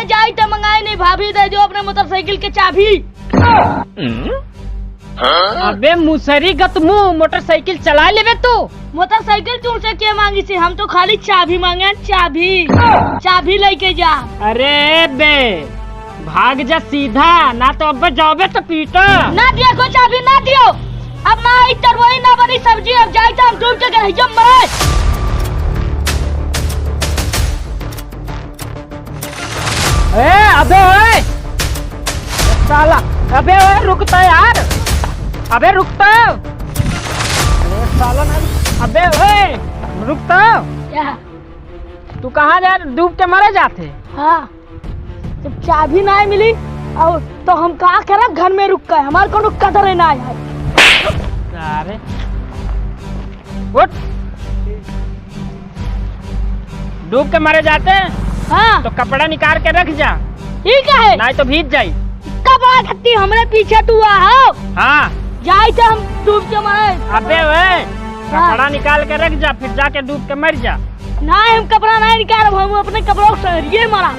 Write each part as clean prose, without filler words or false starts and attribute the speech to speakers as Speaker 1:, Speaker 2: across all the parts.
Speaker 1: ले जाए तो मंगाए नहीं, भाभी दे दो अपने मोटरसाइकिल के चाबी।
Speaker 2: अबे मुसरी गतमू मोटरसाइकिल चला लेवे तू।
Speaker 1: मोटरसाइकिल तुमसे क्या मांगी थी? हम तो खाली चाबी मांगे, चाबी चाबी लेके जा।
Speaker 2: अरे बे भाग जा सीधा, ना तो अब जाओगे तो पीटा।
Speaker 1: ना दिया को चाबी ना दियो। अब ना इतर वही ना बनी सब्जी, अब जाए तो हम डूब के गए जम मरे।
Speaker 2: अबे ओए साला, अबे ओए रुकता यार, अबे रुकता। अरे साला ना, अबे ओए रुकता।
Speaker 1: क्या
Speaker 2: तू कहाँ जा, डूब के मरे जाते?
Speaker 1: हाँ, जब चाबी ना मिली और तो हम कहा कर घर में रुक गए, हमारे को कदर ना है।
Speaker 2: अरे उठ, डूब के मरे जाते हैं।
Speaker 1: हाँ
Speaker 2: तो कपड़ा निकाल के रख जा,
Speaker 1: ठीक है,
Speaker 2: नहीं तो भीग जाई।
Speaker 1: कपड़ा खत्ती हमरे पीछे तू आओ,
Speaker 2: हाँ
Speaker 1: जाए तो हम डूब के मरे।
Speaker 2: अबे वे कपड़ा निकाल के रख जा, फिर जाके डूब के मर जा।
Speaker 1: ना हम कपड़ा नहीं निकाल, हम अपने कपड़ों से ये मरा।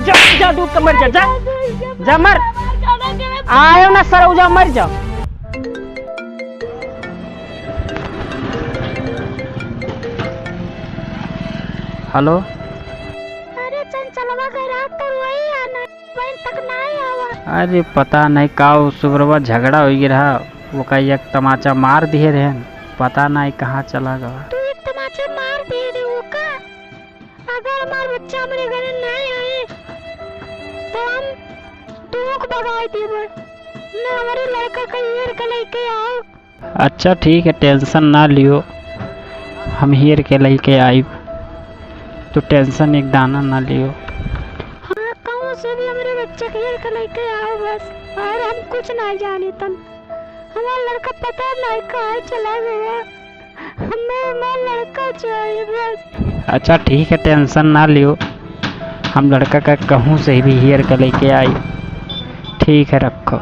Speaker 2: जा जा डूब के मर जा, जा जा मर। आयो ना सर, जा मर जा। हेलो,
Speaker 1: अरे चंचलवा कह रहा तो वही आना, वही तक नहीं आवा।
Speaker 2: अरे पता नहीं का सुबह झगड़ा हो रहा, वो का एक तमाचा मार दिए रहे, पता नहीं कहाँ चला गया।
Speaker 1: तू एक तमाचा मार दे रहे हो का? अगर हमारा बच्चा मेरे घर नहीं आए तो हम दुख भगाई देबे ना, हमारे लड़का का हीर के लेके आओ।
Speaker 2: अच्छा ठीक है, टेंशन ना लियो, हम हीर के लेके आई, तो टेंशन एक दाना ना लियो।
Speaker 1: हाँ, कहूँ से भी हमारे बच्चे के हीर के लेके आओ बस, और हम कुछ नहीं जाने तन। हमारा लड़का पता नहीं कहाँ चला गया, हमें हमारा लड़का चाहिए बस।
Speaker 2: अच्छा ठीक है, टेंशन ना लियो, हम लड़का का कहूँ से भी हीर के लेके आई। ठीक है, रखो।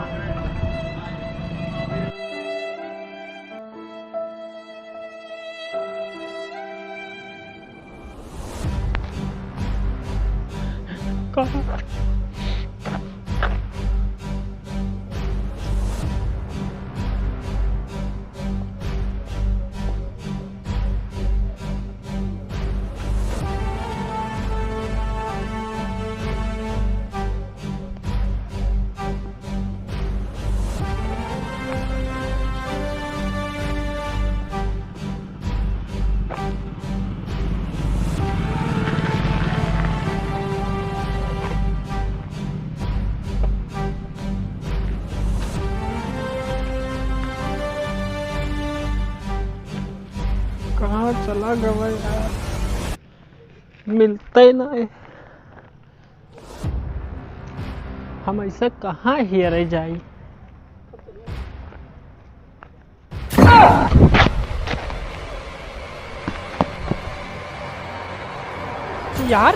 Speaker 2: कहाँ चला गया यार, मिलते नहीं। हम ऐसे कहाँ हेरे जाई। यार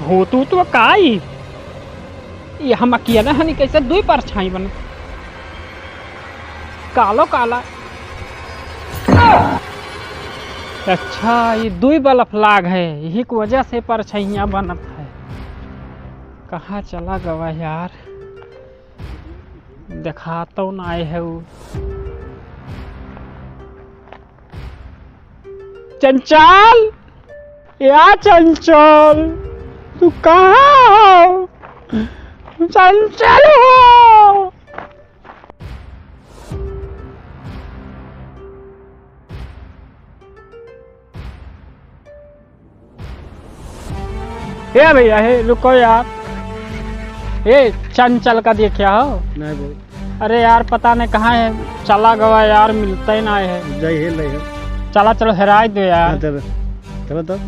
Speaker 2: भूतू तो काई, ये हम अकेला हनी कैसे दुई परछाई बन, कालो काला। अच्छा ये दुई बल्ब लाग है, यही की वजह से परछाइयाँ बनत है। कहाँ चला गवा यार, दिखाता ना है वो। चंचल, या चंचल तू कहाँ हो? चंचल हो? ये भैया है, रुको यार, ये चंचल का देखिया हो?
Speaker 3: नहीं भाई।
Speaker 2: अरे यार पता नहीं कहाँ है, चला गवा यार, मिलता ही ना है।
Speaker 3: जय हिल रही है।
Speaker 2: चला चलो हेराई दो यार।
Speaker 3: चलो तो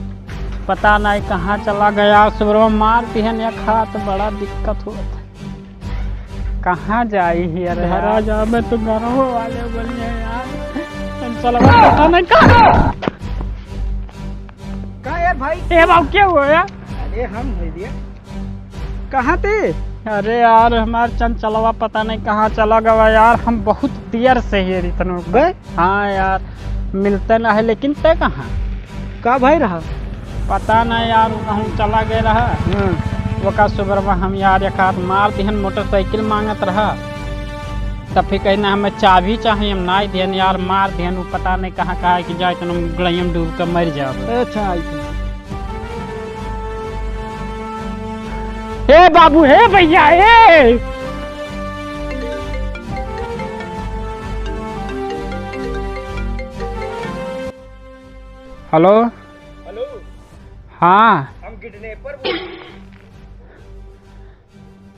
Speaker 2: पता नहीं कहाँ चला गया, सुबह मारती है या खा तो बड़ा दिक्कत होता है। कहाँ जाई यार, हरा जा मैं तो घरों वाले बोलिए यार। चंचल पता नहीं कहाँ
Speaker 3: यार भाई,
Speaker 2: ये बाबू क्या हुआ यार?
Speaker 3: अरे हम भैया कहाँ थे?
Speaker 2: अरे यार हमारे चंचलवा पता नहीं कहाँ चला गया यार, हम बहुत देर से ही रितनों
Speaker 3: गए।
Speaker 2: हाँ यार मिलते ना है, लेकिन तय कहाँ
Speaker 3: का भाई रहा?
Speaker 2: पता नहीं यार कहूँ चला गया रहा
Speaker 3: हाँ
Speaker 2: वो का सुबह हम यार एक हाथ मार दिहन मोटरसाइकिल मांगत रहा तब फिर कहना हमें चाबी चाहिए हम नहीं दिहन यार मार दिहन वो पता नहीं कहाँ कहाँ कि जाए तो गड़ैया में डूब कर मर जाओ।
Speaker 3: अच्छा आई थी।
Speaker 2: हे बाबू हे भैया हे हेलो
Speaker 3: हेलो
Speaker 2: हाँ
Speaker 3: हम किडनैपर बोल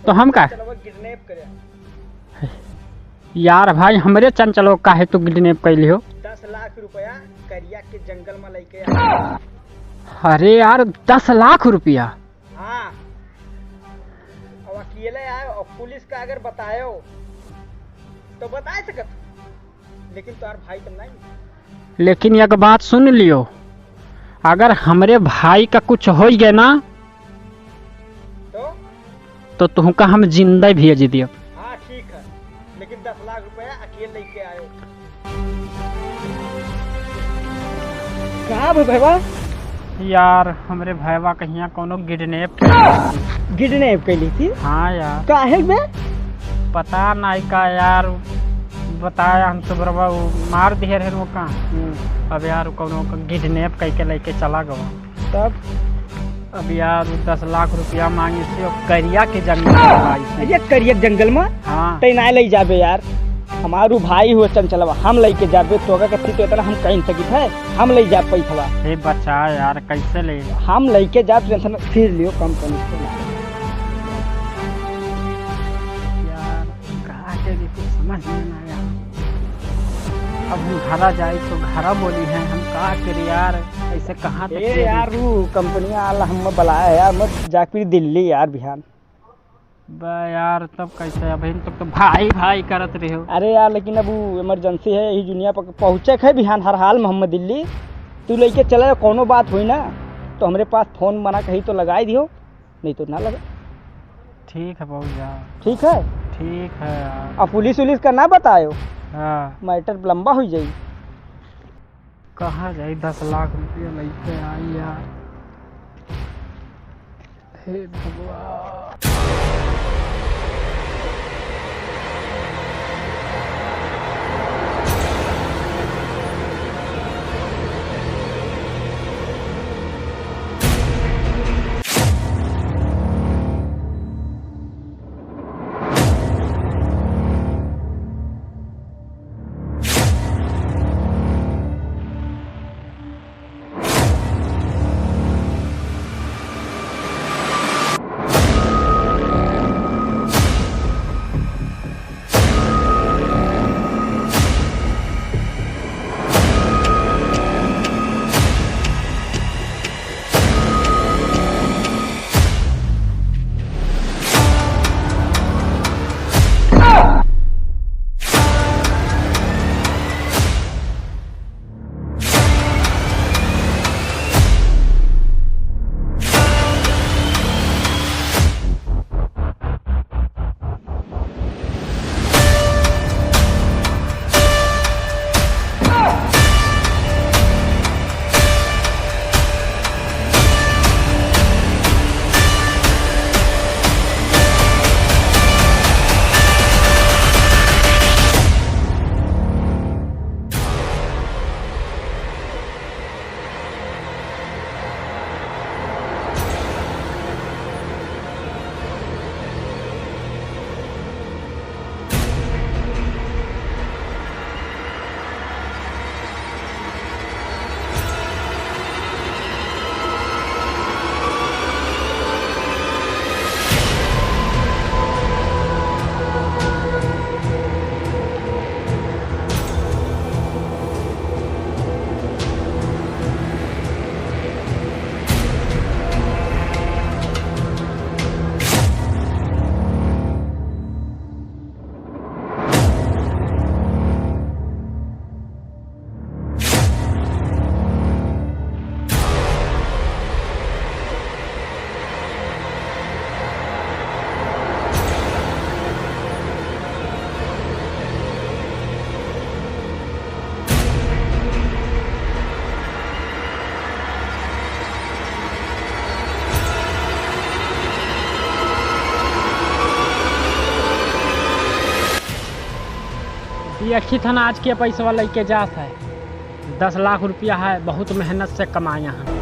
Speaker 2: तो हम का
Speaker 3: चलो किडनैप करे
Speaker 2: यार भाई हमरे चंचलो काहे तू किडनैप कैली हो
Speaker 3: 10 लाख रुपया करिया के जंगल में लेके आया।
Speaker 2: अरे यार 10 लाख रुपया
Speaker 3: हाँ अब अकेले आए और पुलिस का अगर बतायो तो बता सकत लेकिन तुम्हार भाई तो नहीं।
Speaker 2: लेकिन एक बात सुन लियो अगर हमरे भाई का कुछ हो गया ना तो तुमका हम जिंदा भेज दियो।
Speaker 3: हाँ ठीक है लेकिन 10 लाख रुपया अकेले लेके आयो। कहाँ भैया
Speaker 2: यार हमरे भाईवा कहिया कोनो किडनैप
Speaker 3: किडनैप कैली थी।
Speaker 2: हाँ यार
Speaker 3: काहे में
Speaker 2: पता नहीं का यार बताया हम सुबह वो मार दिए रहे वो का अब यार कोनो किडनैप करके लेके चला गया
Speaker 3: तब
Speaker 2: अब यार 10 लाख रुपया मांगी से और करिया के जंगल में भाई से।
Speaker 3: ये करिए जंगल में
Speaker 2: हाँ
Speaker 3: तै ना ले जाबे यार हमारू भाई हो चंचलवा हम लेके जाबे तो अगर कथी तो इतना हम कहीं सकित है हम ले जा पैसा
Speaker 2: हे बच्चा यार कैसे ले
Speaker 3: हम लेके जाब टेंशन फिर लियो कंपनी से
Speaker 2: यार कहा के भी कुछ समझ नहीं आया अब हम घरा जाए तो घरा बोली है हम कहा करे यार ऐसे कहाँ तक
Speaker 3: ए
Speaker 2: ले
Speaker 3: यार वो कंपनी वाला हम बुलाया यार मत जाके दिल्ली यार बिहान।
Speaker 2: बा यार तब कैसे अभी तक तो भाई भाई करत रहे हो।
Speaker 3: अरे यार लेकिन अब वो इमरजेंसी है यही दुनिया पर पहुँचे है बिहान हर हाल में हम दिल्ली तू लेके चले कोनो बात हुई ना तो हमारे पास फोन बना कहीं तो लगाई दियो नहीं तो ना लगा।
Speaker 2: ठीक है भैया
Speaker 3: ठीक है
Speaker 2: ठीक है यार
Speaker 3: अब पुलिस उलिस का ना बतायो
Speaker 2: हाँ
Speaker 3: मैटर लंबा हो जाई।
Speaker 2: कहाँ जाए 10 लाख रुपया लेके आई यार हे भगवान। ये अखी थाना आज के पैसा लेके जात है। 10 लाख रुपया है, बहुत मेहनत से कमाया है।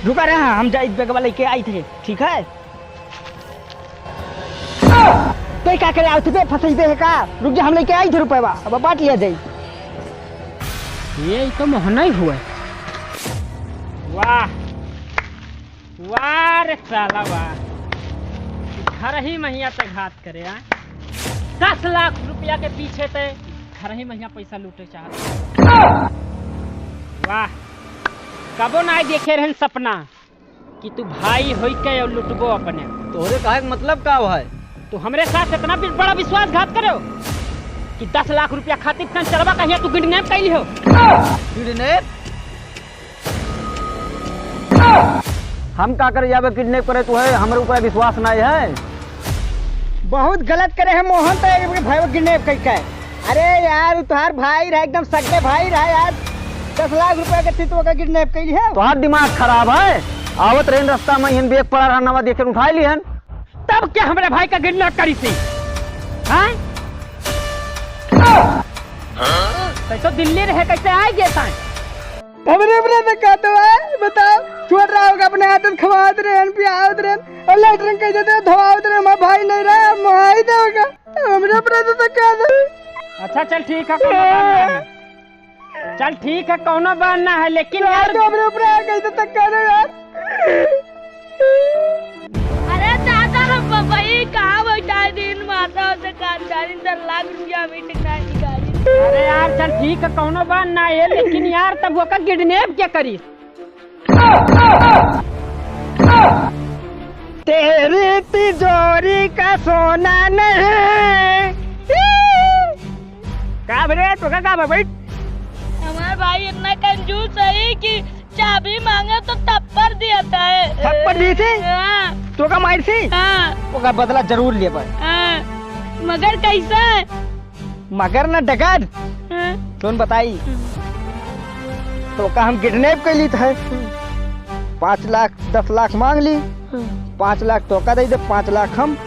Speaker 3: रुका रहे हैं, हम जाए बैग वाले के आई थे, ठीक है? तो क्या करे आते थे, फंस दे का? रुक जा, हम लेके आई थे रुपए, अब बांट लिया जाए।
Speaker 2: ये तो मोहना ही हुआ। वाह वाह रे साला वाह, घर ही महिया पे घात करे। 10 लाख रुपया के पीछे ते घर ही महिया पैसा लूटे चाहते। वाह, कबो ना देखे रहन सपना कि तू भाई होई के और लुटबो अपने।
Speaker 3: तोहरे कहे का मतलब का है?
Speaker 2: तू हमरे साथ इतना बड़ा विश्वासघात करो कि 10 लाख रुपया खातिर तन चलवा कहिया तू किडनैप कैली हो।
Speaker 3: किडनैप? हम का करे जाबे किडनैप करे? तू है हमारे ऊपर विश्वास नहीं है? बहुत गलत करे है मोहन, तो भाई को किडनैप करके। अरे यार तुहार भाई रहा, एकदम सगे भाई रहा यार। 10 लाख रुपया के तितवा का किडनैप कैली है? तुहार दिमाग खराब है। आवत रहे रास्ता में हिन बेग पड़ा रहा, नवा देखे उठा लिहन।
Speaker 2: तब क्या हमारे भाई का किडनैप करी थी? हाँ? कैसे दिल्ली रहे, कैसे आए गए था?
Speaker 3: हमरे अपने से कहते है, बताओ। छोड़ रहा होगा अपने हाथ में, खवात रहे हैं, पियावत रहे हैं, और लेटरिन कह देते हैं, धवावत रहे। हमारा भाई नहीं रहा, मुहाई देगा। हमरे अपने से कहते हैं।
Speaker 2: अच्छा चल ठीक है, कोनो बात नहीं है। चल ठीक है, कोनो बात ना है, लेकिन यार
Speaker 3: तो हमरे ऊपर आ गई तो तक कह दो यार।
Speaker 1: अरे दादा रे बबई कहाँ बैठा है दिन माता से कांचारी 10 लाख रुपया भी टिकटाई निकाली।
Speaker 2: अरे यार चल ठीक है, कोनो बात ना है, लेकिन यार तब वो का किडनैप क्या करी?
Speaker 3: तेरी तिजोरी का सोना नहीं। का बरे तो का भाई?
Speaker 1: हमारा भाई इतना कंजूस है कि चाबी मांगे तो थप्पड़ दिया है।
Speaker 3: थप्पड़ दी थी?
Speaker 1: हाँ,
Speaker 3: तो का मार थी?
Speaker 1: हाँ,
Speaker 3: तो का बदला जरूर ले पाए।
Speaker 1: हाँ, मगर कैसा है?
Speaker 3: मगर ना डकैत।
Speaker 1: हाँ,
Speaker 3: सुन बताई, तो का हम किडनैप कर ली था। 5 लाख 10 लाख मांग ली। 5 लाख तो का दे दे, 5 लाख हम।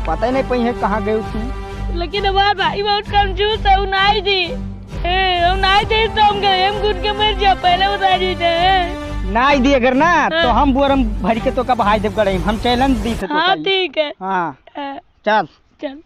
Speaker 3: पता ही नहीं पई है कहाँ गए थी।
Speaker 1: लेकिन हमारा भाई बहुत कंजूस है, उनाई दी। उनाई दी तो हम गए, हम घुट के मर जा, पहले बता दी थे।
Speaker 3: नहीं दी अगर ना तो हम बुरम भर के तो का भाई देव गड़े, हम चैलेंज दी थे तो।
Speaker 1: हाँ ठीक है।
Speaker 3: हाँ
Speaker 1: हाँ,
Speaker 3: चल
Speaker 1: चल।